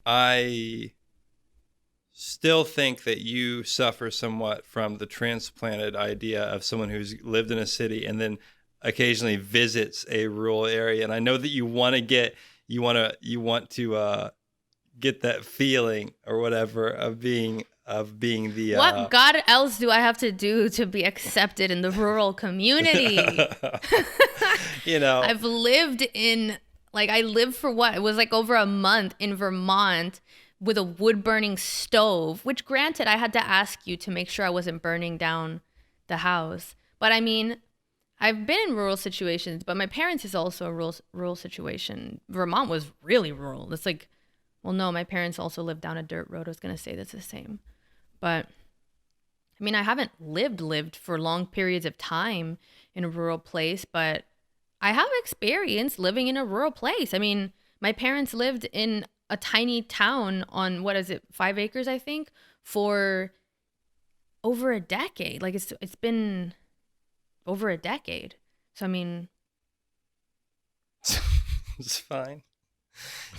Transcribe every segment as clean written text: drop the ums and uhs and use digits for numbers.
I still think that you suffer somewhat from the transplanted idea of someone who's lived in a city and then occasionally visits a rural area. And I know that you want to get that feeling or whatever of being the what God else do I have to do to be accepted in the rural community? I've lived in, like, I lived for what? It was like over a month in Vermont with a wood burning stove, which granted I had to ask you to make sure I wasn't burning down the house. But I mean, I've been in rural situations, but my parents is also a rural situation. Vermont was really rural. It's like, well, no, my parents also lived down a dirt road. I was going to say that's the same. But I mean, I haven't lived for long periods of time in a rural place, but I have experience living in a rural place. I mean, my parents lived in a tiny town on, 5 acres, I think, for over a decade. Like it's been over a decade. So, I mean, it's fine.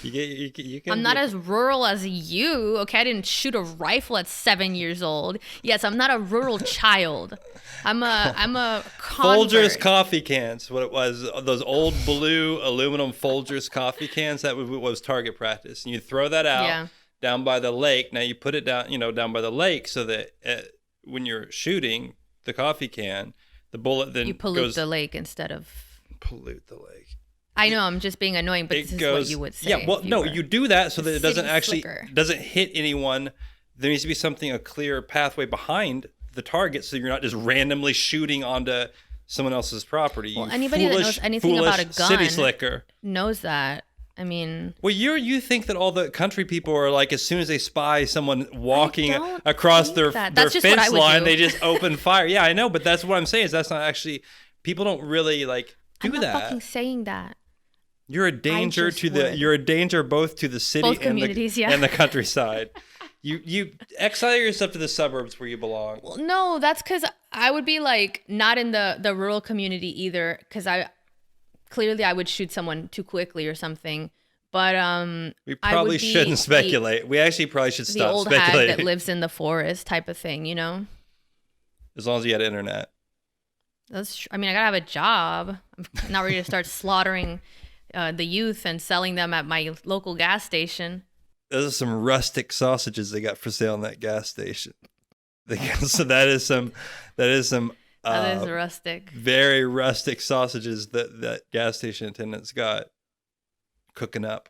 You can. I'm not as rural as you. Okay, I didn't shoot a rifle at 7 years old. Yes, I'm not a rural child. I'm a convert. Folgers coffee cans. What it was, those old blue aluminum Folgers coffee cans. That was target practice. And you throw that out down by the lake. Now you put it down, down by the lake, so that when you're shooting the coffee can, the bullet then you pollute the lake instead of pollute the lake. I know, I'm just being annoying, but this is what you would say. Yeah, well, no, you do that so that it doesn't hit anyone. There needs to be a clear pathway behind the target, so you're not just randomly shooting onto someone else's property. Well, anybody that knows anything about a gun city slicker knows that. I mean, well, you think that all the country people are like, as soon as they spy someone walking across their fence line, they just open fire. Yeah, I know, but that's what I'm saying is that's not actually, people don't really like do that. I'm not fucking saying that. You're a danger you're a danger both to the city and the countryside. You exile yourself to the suburbs where you belong. Well, no, that's because I would be like not in the rural community either, because I would shoot someone too quickly or something. But we probably shouldn't speculate. We actually probably should stop old speculating. Hag that lives in the forest type of thing, As long as you had internet. I mean, I gotta have a job. I'm not ready to start slaughtering the youth and selling them at my local gas station. Those are some rustic sausages they got for sale in that gas station. So that is rustic. Very rustic sausages that gas station attendants got cooking up.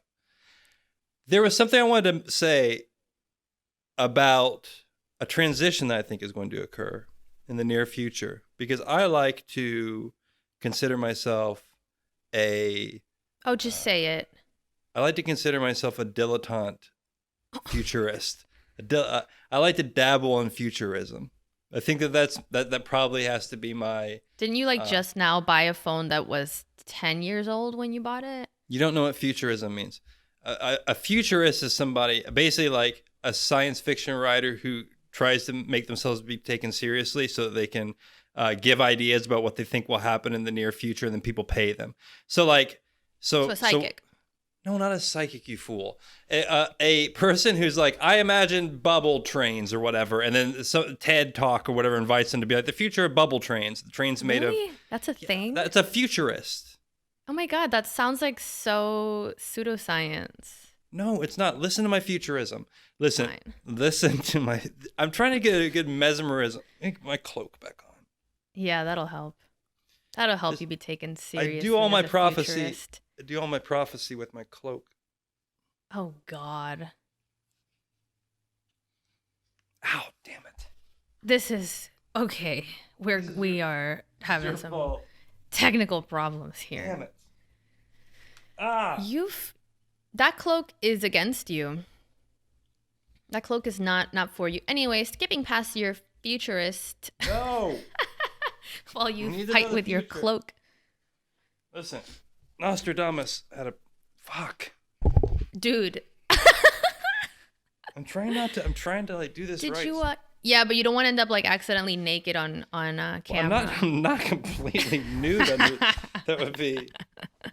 There was something I wanted to say about a transition that I think is going to occur in the near future, because I like to consider myself just say it. I like to consider myself a dilettante futurist. I like to dabble in futurism. I think that probably has to be my... Didn't you just now buy a phone that was 10 years old when you bought it? You don't know what futurism means. A futurist is somebody, basically like a science fiction writer who tries to make themselves be taken seriously so that they can give ideas about what they think will happen in the near future, and then people pay them. So a psychic. No, not a psychic, you fool. A person who's like, I imagine bubble trains or whatever, and then TED Talk or whatever invites them to be like, the future of bubble trains. The train's made of... That's a thing? That's a futurist. Oh my God, that sounds like so pseudoscience. No, it's not. Listen to my futurism. Listen to my... I'm trying to get a good mesmerism. Get my cloak back on. Yeah, that'll help. That'll help you be taken seriously. I do all my prophecy. Futurist. I do all my prophecy with my cloak. Oh God. Ow, damn it. This is okay. We are having some technical problems here. Damn it. Ah. That cloak is against you. That cloak is not for you. Anyway, skipping past your futurist. No. While you fight with your cloak. Listen, Nostradamus had a... Fuck. Dude. I'm trying to like do this right. Did you... Yeah, but you don't want to end up like accidentally naked on camera. Well, I'm not completely nude. That would be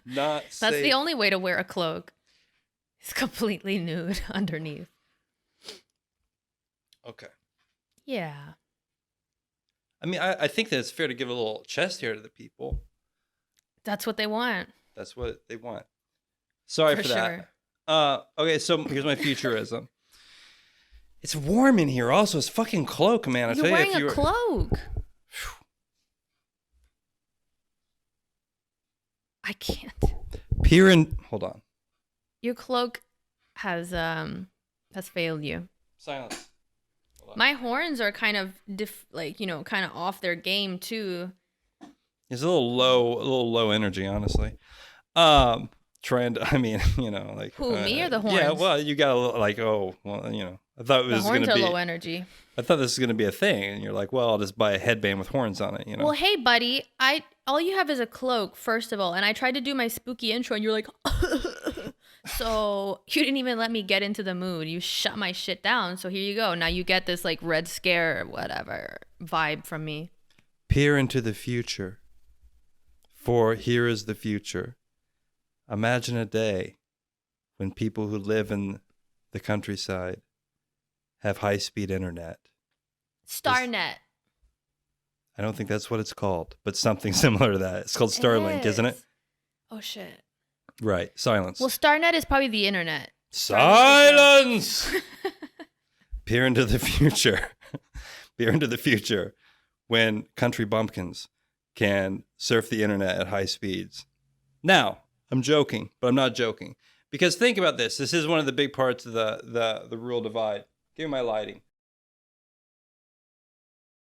not safe. That's the only way to wear a cloak. It's completely nude underneath. Okay. Yeah. I mean, I think that it's fair to give a little chest hair to the people. That's what they want. That's what they want. Sorry for that. Okay, so here's my futurism. It's warm in here also. It's fucking cloak, man. You're wearing a cloak. I can't. Hold on. Your cloak has failed you. Silence. My horns are kind of kind of off their game too. It's a little low energy, honestly. Trying to, I mean, like who, me or the horns? Yeah, well, you got a little like, oh, well, I thought it was going to be low energy. I thought this was going to be a thing, and you're like, well, I'll just buy a headband with horns on it, Well, hey, buddy, all you have is a cloak, first of all, and I tried to do my spooky intro, and you're like, so you didn't even let me get into the mood. You shut my shit down. So here you go. Now you get this like red scare or whatever vibe from me. Peer into the future, for here is the future. Imagine a day when people who live in the countryside have high-speed internet. Starnet. I don't think that's what it's called, but something similar to that. It's called Starlink, isn't it? Oh, shit. Right. Silence. Well, Starnet is probably the internet. Silence! Peer into the future. Peer into the future when country bumpkins can surf the internet at high speeds. Now, I'm joking, but I'm not joking. Because think about this. This is one of the big parts of the rural divide. Give me my lighting.